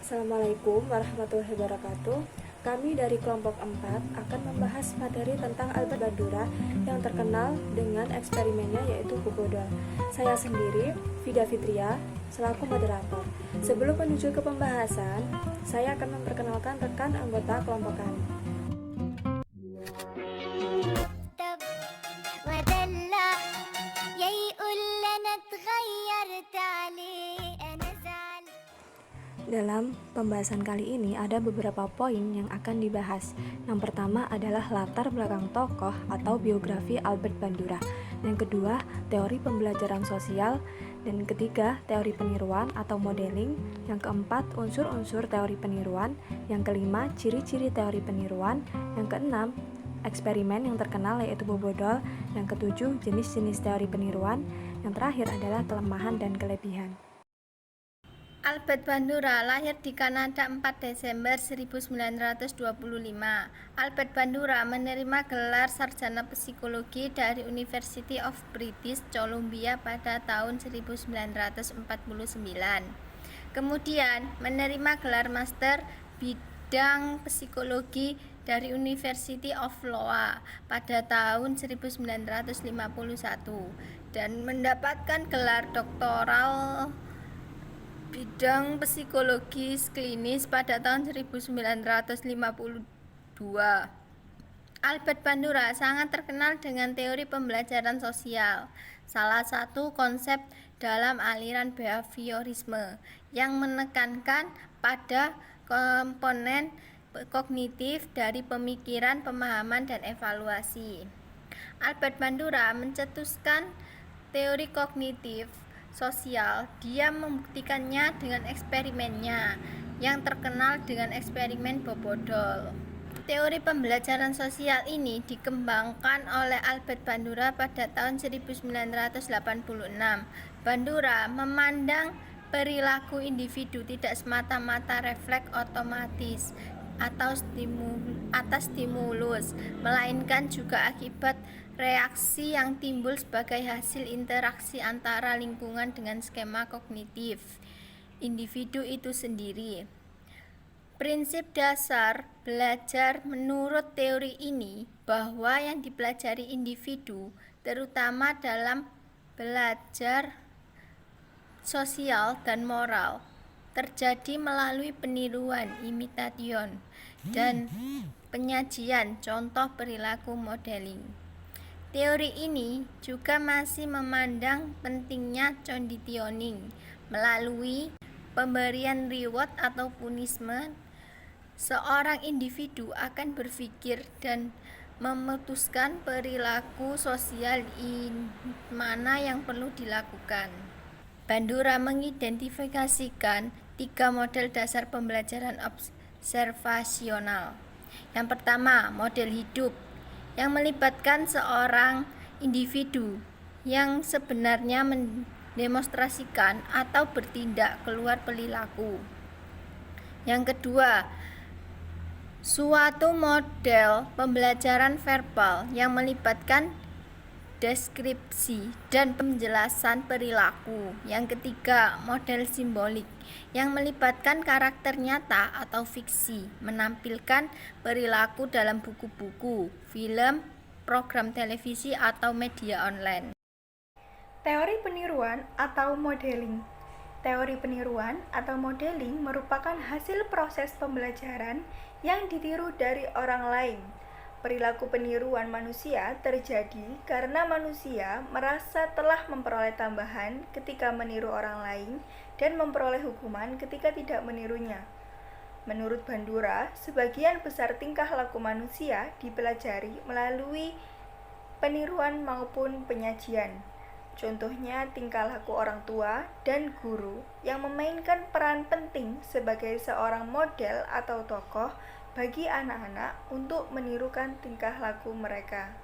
Assalamualaikum warahmatullahi wabarakatuh. Kami dari kelompok 4 akan membahas materi tentang Albert Bandura yang terkenal dengan eksperimennya yaitu Bobodol. Saya sendiri, Vida Fitria, selaku moderator. Sebelum menuju ke pembahasan, saya akan memperkenalkan rekan anggota kelompok kami. Dalam pembahasan kali ini ada beberapa poin yang akan dibahas. Yang pertama adalah latar belakang tokoh atau biografi Albert Bandura. Yang kedua, teori pembelajaran sosial. Dan ketiga, teori peniruan atau modeling. Yang keempat, unsur-unsur teori peniruan. Yang kelima, ciri-ciri teori peniruan. Yang keenam, eksperimen yang terkenal yaitu Bobodol. Yang ketujuh, jenis-jenis teori peniruan. Yang terakhir adalah kelemahan dan kelebihan. Albert Bandura lahir di Kanada 4 Desember 1925. Albert Bandura menerima gelar sarjana psikologi dari University of British Columbia pada tahun 1949. Kemudian menerima gelar master bidang psikologi dari University of Iowa pada tahun 1951 dan mendapatkan gelar doktoral bidang psikologi klinis pada tahun 1952. Albert Bandura sangat terkenal dengan teori pembelajaran sosial, salah satu konsep dalam aliran behaviorisme yang menekankan pada komponen kognitif dari pemikiran, pemahaman, dan evaluasi. Albert Bandura mencetuskan teori kognitif sosial. Dia membuktikannya dengan eksperimennya yang terkenal dengan eksperimen Bobodol. Teori pembelajaran sosial ini dikembangkan oleh Albert Bandura pada tahun 1986. Bandura memandang perilaku individu tidak semata-mata refleks otomatis atas stimulus, melainkan juga akibat reaksi yang timbul sebagai hasil interaksi antara lingkungan dengan skema kognitif individu itu sendiri. Prinsip dasar belajar menurut teori ini bahwa yang dipelajari individu, terutama dalam belajar sosial dan moral, terjadi melalui peniruan imitation dan penyajian contoh perilaku modeling. Teori ini juga masih memandang pentingnya conditioning melalui pemberian reward atau punishment. Seorang individu akan berpikir dan memutuskan perilaku sosial mana yang perlu dilakukan. Bandura mengidentifikasikan 3 model dasar pembelajaran observasional. Yang pertama, model hidup yang melibatkan seorang individu yang sebenarnya mendemonstrasikan atau bertindak keluar perilaku. Yang kedua, suatu model pembelajaran verbal yang melibatkan deskripsi dan penjelasan perilaku. Yang ketiga, model simbolik yang melibatkan karakter nyata atau fiksi, menampilkan perilaku dalam buku-buku, film, program televisi, atau media online. Teori peniruan atau modeling. Teori peniruan atau modeling merupakan hasil proses pembelajaran yang ditiru dari orang lain. Perilaku peniruan manusia terjadi karena manusia merasa telah memperoleh tambahan ketika meniru orang lain dan memperoleh hukuman ketika tidak menirunya. Menurut Bandura, sebagian besar tingkah laku manusia dipelajari melalui peniruan maupun penyajian. Contohnya tingkah laku orang tua dan guru yang memainkan peran penting sebagai seorang model atau tokoh bagi anak-anak untuk menirukan tingkah laku mereka.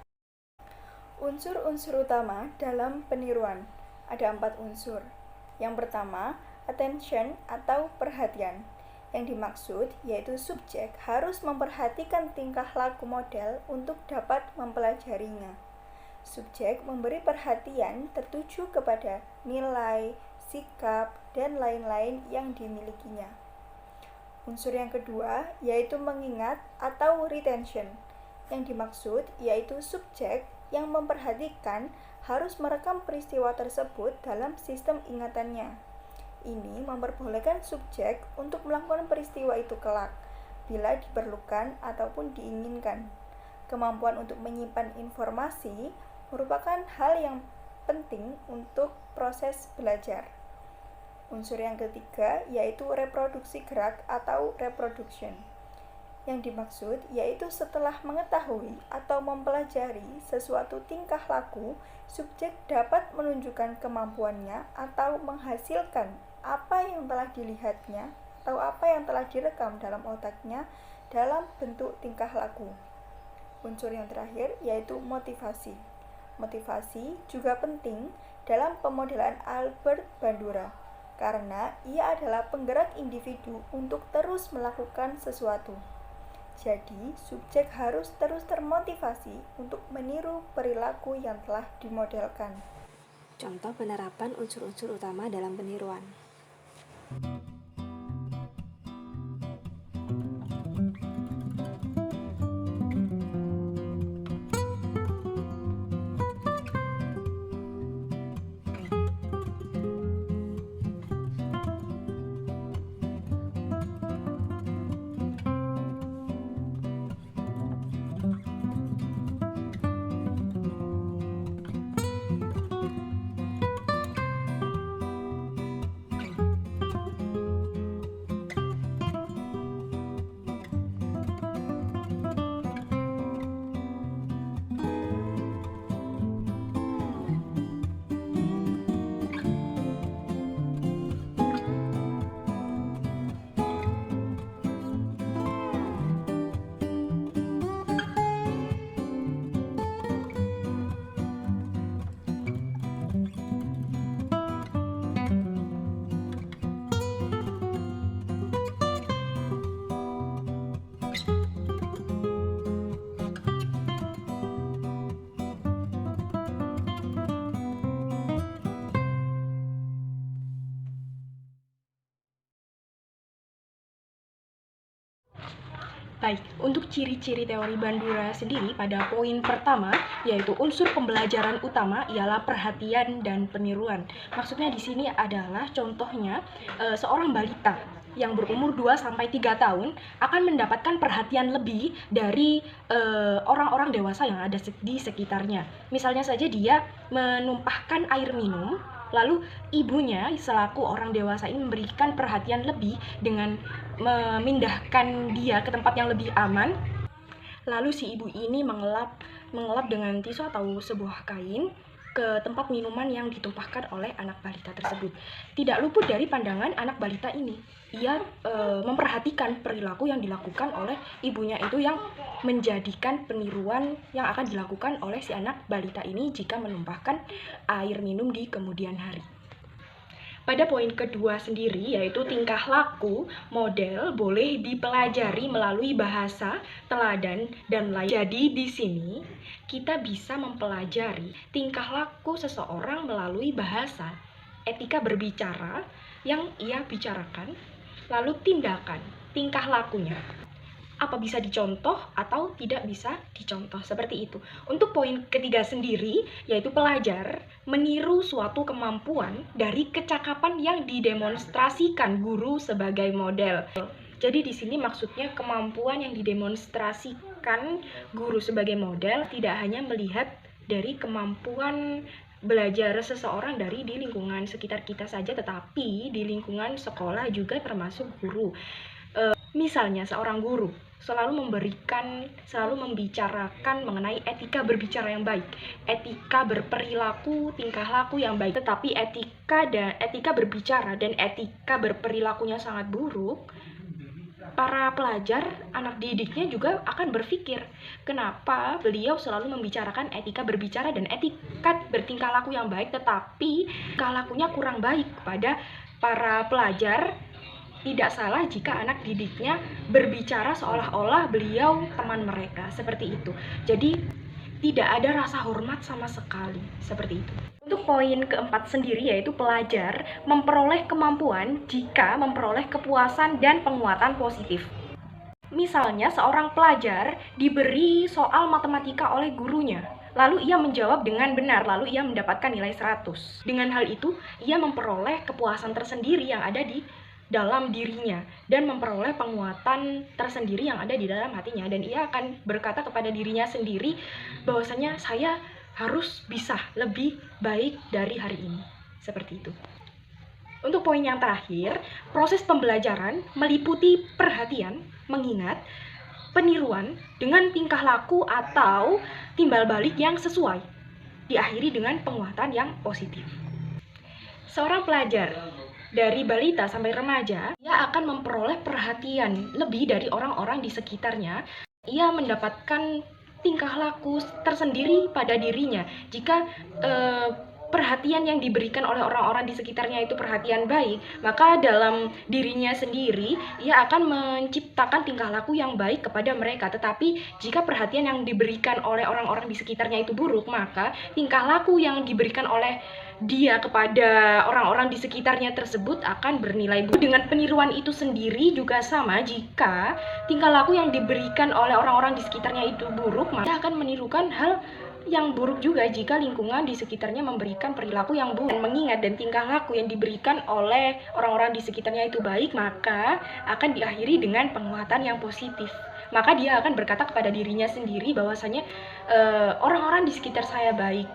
Unsur-unsur utama dalam peniruan. Ada 4 unsur. Yang pertama, attention atau perhatian. Yang dimaksud yaitu subjek harus memperhatikan tingkah laku model untuk dapat mempelajarinya. Subjek memberi perhatian tertuju kepada nilai, sikap, dan lain-lain yang dimilikinya. Unsur yang kedua yaitu mengingat atau retention. Yang dimaksud yaitu subjek yang memperhatikan harus merekam peristiwa tersebut dalam sistem ingatannya. Ini memperbolehkan subjek untuk melakukan peristiwa itu kelak, bila diperlukan ataupun diinginkan. Kemampuan untuk menyimpan informasi merupakan hal yang penting untuk proses belajar. Unsur yang ketiga yaitu reproduksi gerak atau reproduction. Yang dimaksud yaitu setelah mengetahui atau mempelajari sesuatu tingkah laku, subjek dapat menunjukkan kemampuannya atau menghasilkan apa yang telah dilihatnya atau apa yang telah direkam dalam otaknya dalam bentuk tingkah laku. Unsur yang terakhir yaitu motivasi. Motivasi juga penting dalam pemodelan Albert Bandura, karena ia adalah penggerak individu untuk terus melakukan sesuatu. Jadi, subjek harus terus termotivasi untuk meniru perilaku yang telah dimodelkan. Contoh penerapan unsur-unsur utama dalam peniruan. Baik, untuk ciri-ciri teori Bandura sendiri pada poin pertama, yaitu unsur pembelajaran utama ialah perhatian dan peniruan. Maksudnya di sini adalah contohnya seorang balita yang berumur 2-3 tahun akan mendapatkan perhatian lebih dari orang-orang dewasa yang ada di sekitarnya. Misalnya saja dia menumpahkan air minum, lalu ibunya selaku orang dewasa ini memberikan perhatian lebih dengan memindahkan dia ke tempat yang lebih aman. Lalu si ibu ini mengelap dengan tisu atau sebuah kain ke tempat minuman yang ditumpahkan oleh anak balita tersebut. Tidak luput dari pandangan anak balita ini. Ia memperhatikan perilaku yang dilakukan oleh ibunya itu yang menjadikan peniruan yang akan dilakukan oleh si anak balita ini jika menumpahkan air minum di kemudian hari. Pada poin kedua sendiri, yaitu tingkah laku, model boleh dipelajari melalui bahasa, teladan, dan lain. Jadi di sini kita bisa mempelajari tingkah laku seseorang melalui bahasa, etika berbicara yang ia bicarakan, lalu tindakan, tingkah lakunya. Apa bisa dicontoh atau tidak bisa dicontoh, seperti itu. Untuk poin ketiga sendiri, yaitu pelajar meniru suatu kemampuan dari kecakapan yang didemonstrasikan guru sebagai model. Jadi di sini maksudnya kemampuan yang didemonstrasikan guru sebagai model tidak hanya melihat dari kemampuan belajar seseorang dari di lingkungan sekitar kita saja, tetapi di lingkungan sekolah juga termasuk guru. Misalnya seorang guru selalu membicarakan mengenai etika berbicara yang baik, etika berperilaku, tingkah laku yang baik. Tetapi etika berbicara dan etika berperilakunya sangat buruk, para pelajar, anak didiknya juga akan berpikir, kenapa beliau selalu membicarakan etika berbicara dan etika bertingkah laku yang baik, tetapi tingkah lakunya kurang baik kepada para pelajar. Tidak salah jika anak didiknya berbicara seolah-olah beliau teman mereka, seperti itu. Jadi tidak ada rasa hormat sama sekali, seperti itu. Untuk poin keempat sendiri yaitu pelajar memperoleh kemampuan jika memperoleh kepuasan dan penguatan positif. Misalnya seorang pelajar diberi soal matematika oleh gurunya, lalu ia menjawab dengan benar, lalu ia mendapatkan nilai 100. Dengan hal itu, ia memperoleh kepuasan tersendiri yang ada di dalam dirinya dan memperoleh penguatan tersendiri yang ada di dalam hatinya, dan ia akan berkata kepada dirinya sendiri bahwasanya saya harus bisa lebih baik dari hari ini. Seperti itu. Untuk poin yang terakhir, proses pembelajaran meliputi perhatian, mengingat, peniruan dengan tingkah laku atau timbal balik yang sesuai, diakhiri dengan penguatan yang positif. Seorang pelajar dari balita sampai remaja, ia akan memperoleh perhatian lebih dari orang-orang di sekitarnya. Ia mendapatkan tingkah laku tersendiri pada dirinya. Jika perhatian yang diberikan oleh orang-orang di sekitarnya itu perhatian baik, maka dalam dirinya sendiri ia akan menciptakan tingkah laku yang baik kepada mereka. Tetapi jika perhatian yang diberikan oleh orang-orang di sekitarnya itu buruk, maka tingkah laku yang diberikan oleh dia kepada orang-orang di sekitarnya tersebut akan bernilai buruk. Dengan peniruan itu sendiri juga sama, jika tingkah laku yang diberikan oleh orang-orang di sekitarnya itu buruk, maka dia akan menirukan hal yang buruk juga jika lingkungan di sekitarnya memberikan perilaku yang buruk. Dan mengingat dan tingkah laku yang diberikan oleh orang-orang di sekitarnya itu baik, maka akan diakhiri dengan penguatan yang positif. Maka dia akan berkata kepada dirinya sendiri bahwasanya orang-orang di sekitar saya baik,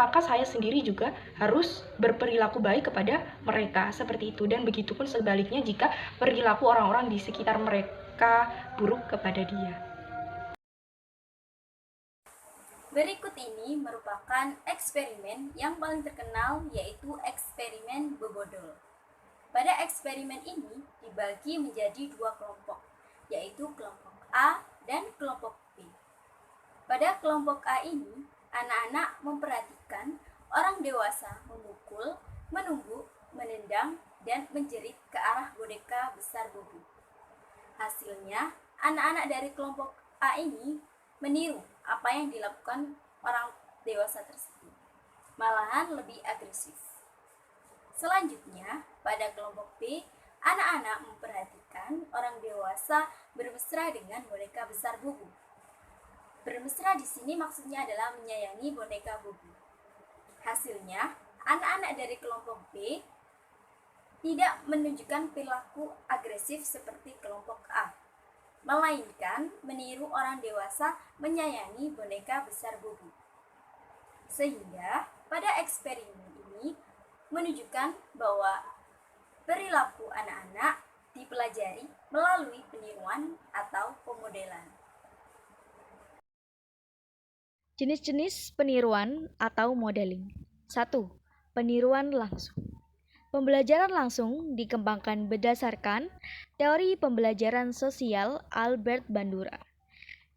maka saya sendiri juga harus berperilaku baik kepada mereka, seperti itu. Dan begitupun sebaliknya jika perilaku orang-orang di sekitar mereka buruk kepada dia. Berikut ini merupakan eksperimen yang paling terkenal, yaitu eksperimen Bobodol. Pada eksperimen ini dibagi menjadi dua kelompok, yaitu kelompok A dan kelompok B. Pada kelompok A ini, anak-anak memperhatikan orang dewasa memukul, menumbuk, menendang, dan menjerit ke arah boneka besar Bobo. Hasilnya, anak-anak dari kelompok A ini meniru apa yang dilakukan orang dewasa tersebut, malahan lebih agresif. Selanjutnya, pada kelompok B, anak-anak memperhatikan orang dewasa bermesra dengan boneka besar Bobo. Bermesra di sini maksudnya adalah menyayangi boneka Bobo. Hasilnya, anak-anak dari kelompok B tidak menunjukkan perilaku agresif seperti kelompok A, melainkan meniru orang dewasa menyayangi boneka besar Bobo. Sehingga pada eksperimen ini menunjukkan bahwa perilaku anak-anak dipelajari melalui peniruan atau pemodelan. Jenis-jenis peniruan atau modeling. 1. Peniruan langsung. Pembelajaran langsung dikembangkan berdasarkan teori pembelajaran sosial Albert Bandura.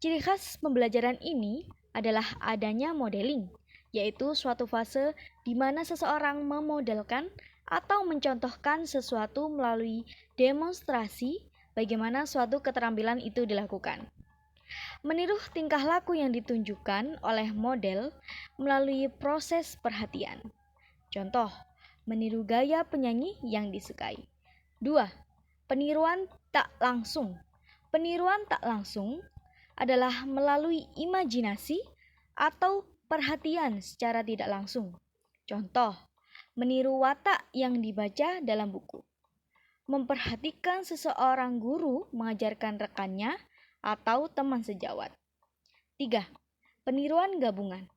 Ciri khas pembelajaran ini adalah adanya modeling, yaitu suatu fase di mana seseorang memodelkan atau mencontohkan sesuatu melalui demonstrasi bagaimana suatu keterampilan itu dilakukan. Meniru tingkah laku yang ditunjukkan oleh model melalui proses perhatian. Contoh, meniru gaya penyanyi yang disukai. 2. Peniruan tak langsung. Peniruan tak langsung adalah melalui imajinasi atau perhatian secara tidak langsung. Contoh, meniru watak yang dibaca dalam buku. Memperhatikan seseorang guru mengajarkan rekannya atau teman sejawat. 3. Peniruan gabungan.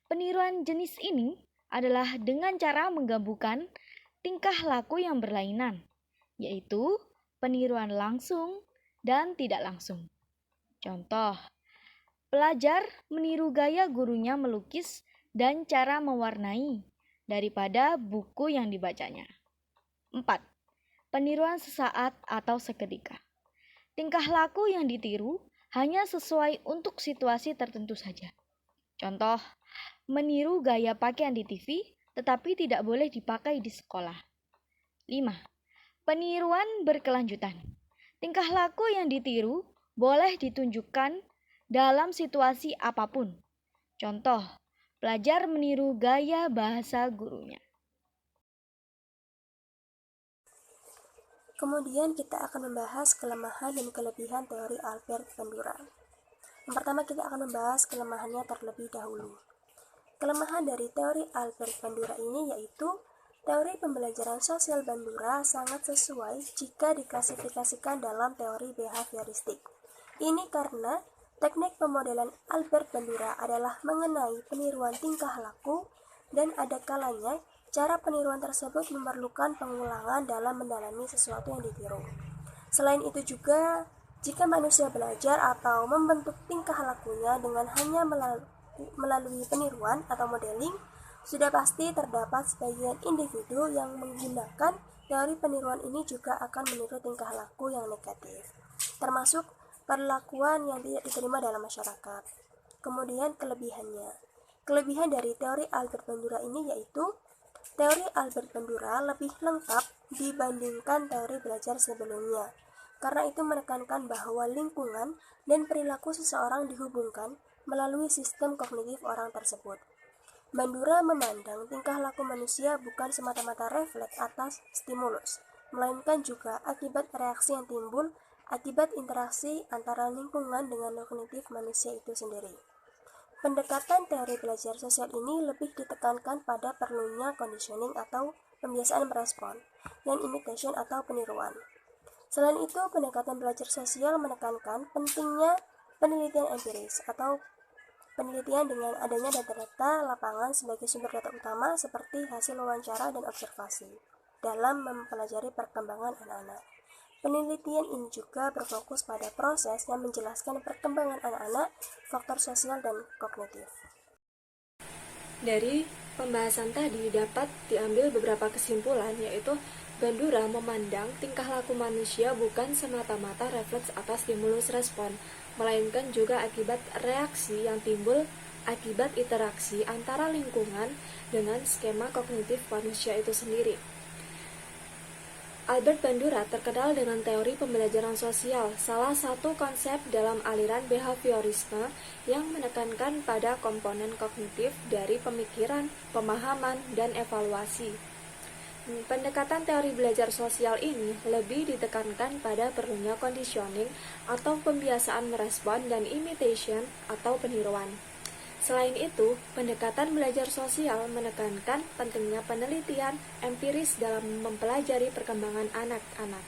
Peniruan jenis ini adalah dengan cara menggabungkan tingkah laku yang berlainan, yaitu peniruan langsung dan tidak langsung. Contoh, pelajar meniru gaya gurunya melukis dan cara mewarnai daripada buku yang dibacanya. 4. Peniruan sesaat atau seketika. Tingkah laku yang ditiru hanya sesuai untuk situasi tertentu saja. Contoh, meniru gaya pakaian di TV, tetapi tidak boleh dipakai di sekolah. 5. Peniruan berkelanjutan. Tingkah laku yang ditiru boleh ditunjukkan dalam situasi apapun. Contoh, pelajar meniru gaya bahasa gurunya. Kemudian kita akan membahas kelemahan dan kelebihan teori Albert Bandura. Yang pertama kita akan membahas kelemahannya terlebih dahulu. Kelemahan dari teori Albert Bandura ini yaitu teori pembelajaran sosial Bandura sangat sesuai jika diklasifikasikan dalam teori behavioristik. Ini karena teknik pemodelan Albert Bandura adalah mengenai peniruan tingkah laku dan ada kalanya cara peniruan tersebut memerlukan pengulangan dalam mendalami sesuatu yang ditiru. Selain itu juga, jika manusia belajar atau membentuk tingkah lakunya dengan hanya melalui peniruan atau modeling, sudah pasti terdapat sebagian individu yang menggunakan teori peniruan ini juga akan meniru tingkah laku yang negatif, termasuk perlakuan yang tidak diterima dalam masyarakat. Kemudian kelebihannya. Kelebihan dari teori Albert Bandura ini yaitu teori Albert Bandura lebih lengkap dibandingkan teori belajar sebelumnya, karena itu menekankan bahwa lingkungan dan perilaku seseorang dihubungkan melalui sistem kognitif orang tersebut. Bandura memandang tingkah laku manusia bukan semata-mata refleks atas stimulus, melainkan juga akibat reaksi yang timbul akibat interaksi antara lingkungan dengan kognitif manusia itu sendiri. Pendekatan teori belajar sosial ini lebih ditekankan pada perlunya conditioning atau pembiasaan merespon, dan imitation atau peniruan. Selain itu, pendekatan belajar sosial menekankan pentingnya penelitian empiris atau penelitian dengan adanya data-data lapangan sebagai sumber data utama seperti hasil wawancara dan observasi dalam mempelajari perkembangan anak-anak. Penelitian ini juga berfokus pada proses yang menjelaskan perkembangan anak-anak, faktor sosial dan kognitif. Dari pembahasan tadi dapat diambil beberapa kesimpulan, yaitu Bandura memandang tingkah laku manusia bukan semata-mata refleks atas stimulus respon, melainkan juga akibat reaksi yang timbul akibat interaksi antara lingkungan dengan skema kognitif manusia itu sendiri. Albert Bandura terkenal dengan teori pembelajaran sosial, salah satu konsep dalam aliran behaviorisme yang menekankan pada komponen kognitif dari pemikiran, pemahaman, dan evaluasi. Pendekatan teori belajar sosial ini lebih ditekankan pada perlunya conditioning atau pembiasaan merespon dan imitation atau peniruan. Selain itu, pendekatan belajar sosial menekankan pentingnya penelitian empiris dalam mempelajari perkembangan anak-anak.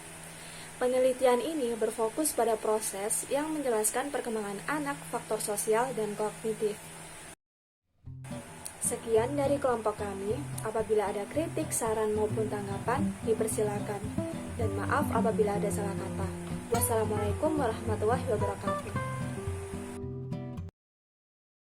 Penelitian ini berfokus pada proses yang menjelaskan perkembangan anak, faktor sosial, dan kognitif. Sekian dari kelompok kami. Apabila ada kritik, saran maupun tanggapan, dipersilakan. Dan maaf apabila ada salah kata. Wassalamualaikum warahmatullahi wabarakatuh.